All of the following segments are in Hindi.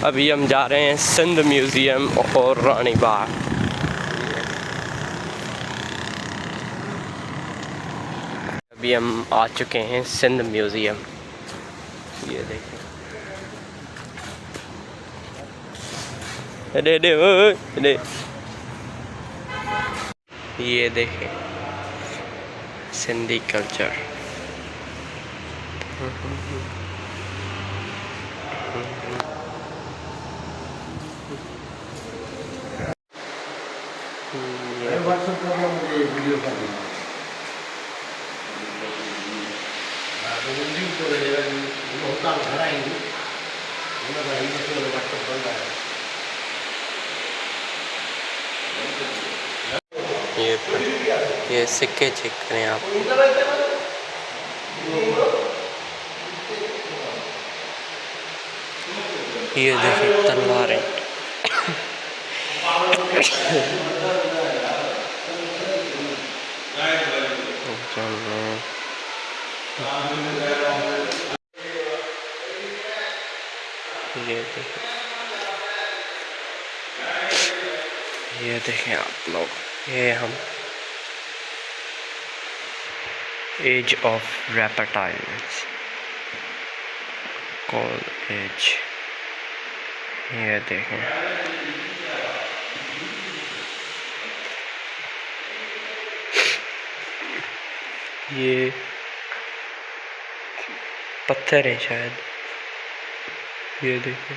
अभी हम जा रहे हैं सिंध म्यूज़ियम और रानी बाग। अभी हम आ चुके हैं सिंध म्यूज़ियम। ये देखें, अरे ये देखें सिंधी कल्चर। ये सिक्के चेक करें आप। ये देखिए तलवारें। ये देखें आप लोग, ये हम age of reptiles coal age. ये देखें, ये पत्थर है शायद। ये देखें,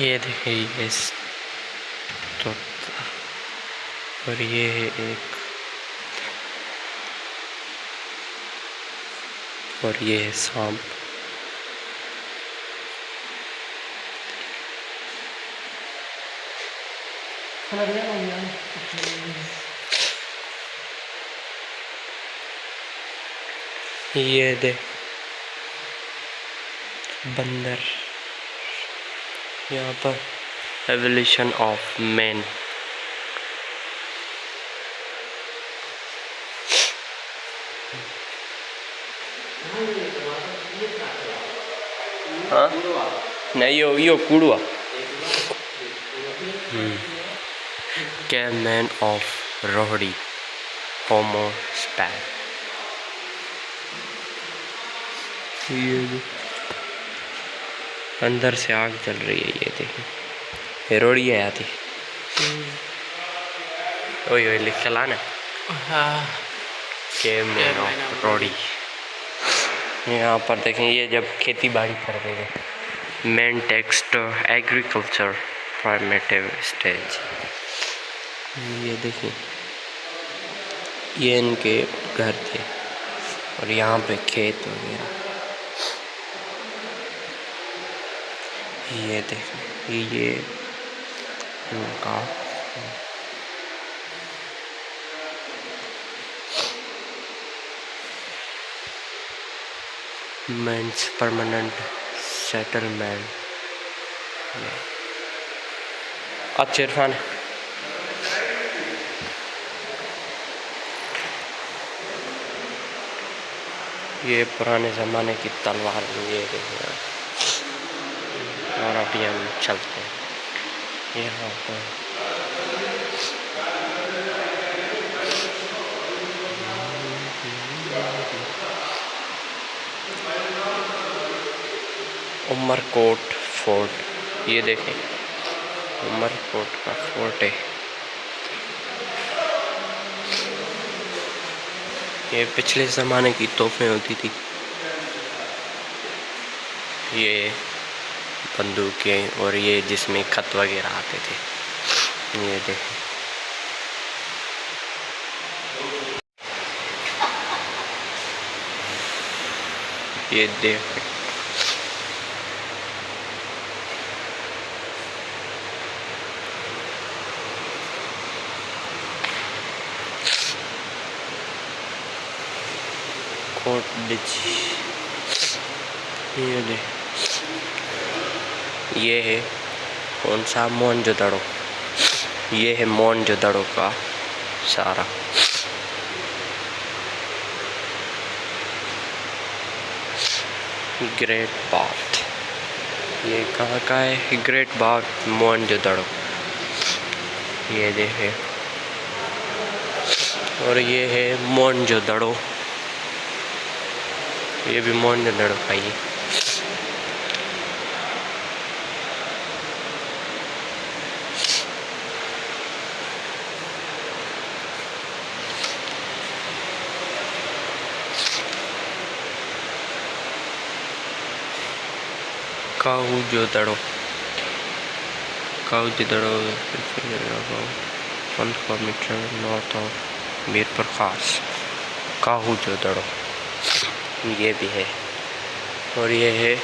ये देखिए ये तो, और ये है एक, और ये है सांप। ये देख बंदर। यहाँ पर एवोल्यूशन ऑफ मैन। हाँ नहीं, यो कूड़वा कैवमैन ऑफ रोहड़ी होमो स्पैन। ये अंदर से आग जल रही है। ये देखिए, ये रोड़ी है आती। ओए लिख चला ना। हाँ, कैवमैन ऑफ रोहड़ी। यहाँ पर देखें, ये जब खेती बाड़ी करते थे। Main text agriculture primitive stage. ये देखिए, ये इनके घर थे और यहाँ पे खेत वगैरह। ये देखिए, ये इनका मेंस परमानेंट सेटलमेंट। अच्छा इरफान, ये पुराने ज़माने की तलवार। ये देखिए, और अभी हम चलते हैं यहाँ पर। उमरकोट फोर्ट। ये देखें, उमरकोट का फोर्ट है। ये पिछले ज़माने की तोपें होती थी। ये बंदूकें, और ये जिसमें खत वगैरह आते थे। ये देखें, ये देखें, फोर्ट डिच। ये दे, ये है कौन सा, मोहनजोदड़ो। ये है मोहनजोदड़ो का सारा। ग्रेट बाथ, ये कहाँ का है? Great bath Mohenjodaro. ये देखे, और ये है मोहनजोदड़ो, ये भी मोहनजोदड़ो का ही। काहूजोदड़ो, काहूजोदड़ो 1 किलोमीटर नॉर्थ ऑफ मीरपुरखास। काहूजोदड़ो ये भी है। और ये है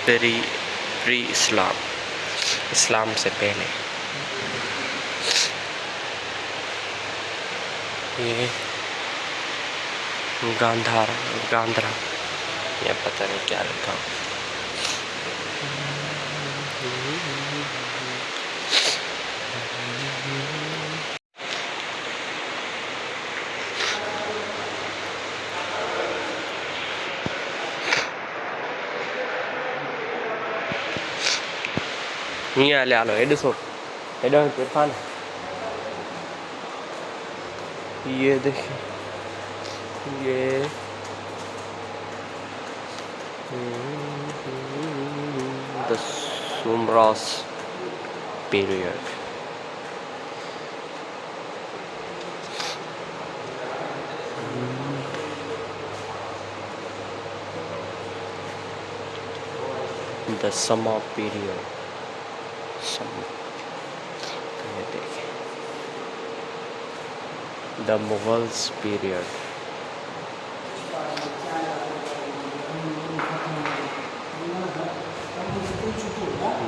प्री इस्लाम, इस्लाम से पहले। ये गांधारा, ये पता नहीं क्या लिखा। यहाँ ले आलो एडसो एडन तूफान। ये देखिए, ये the Sumras period. The Sama period. The Mughals period.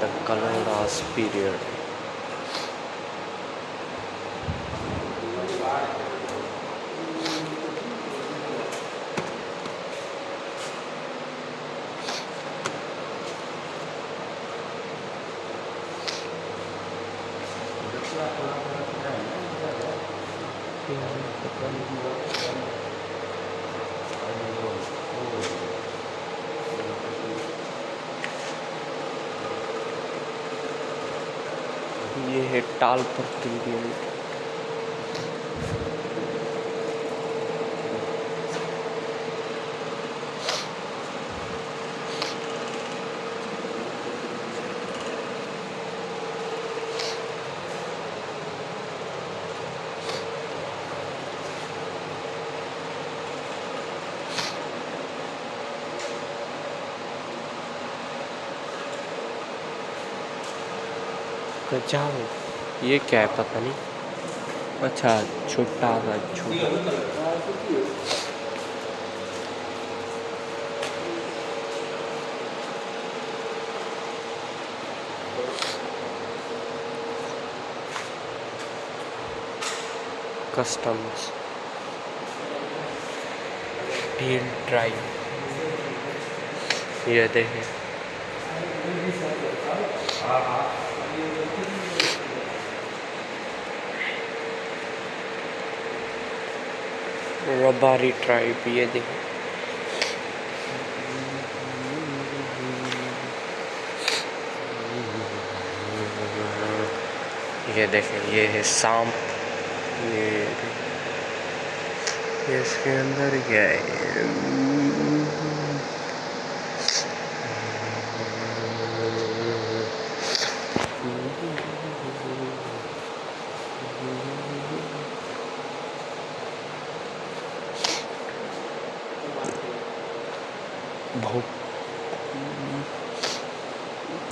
The Kalaras period. ये है टालपुर पीरियड। जाओ, ये क्या है पता नहीं। अच्छा, छोटा सा छोटा कस्टम्स डील ड्राइव। ये देखें, रबारी ट्राइब। ये देखें, ये देखें, ये है सांप। ये इसके अंदर क्या है?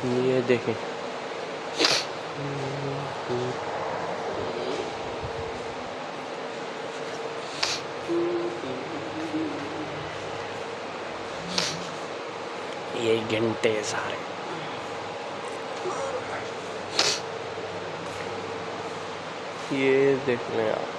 ये देखें, ये घंटे सारे। ये देख लें आप।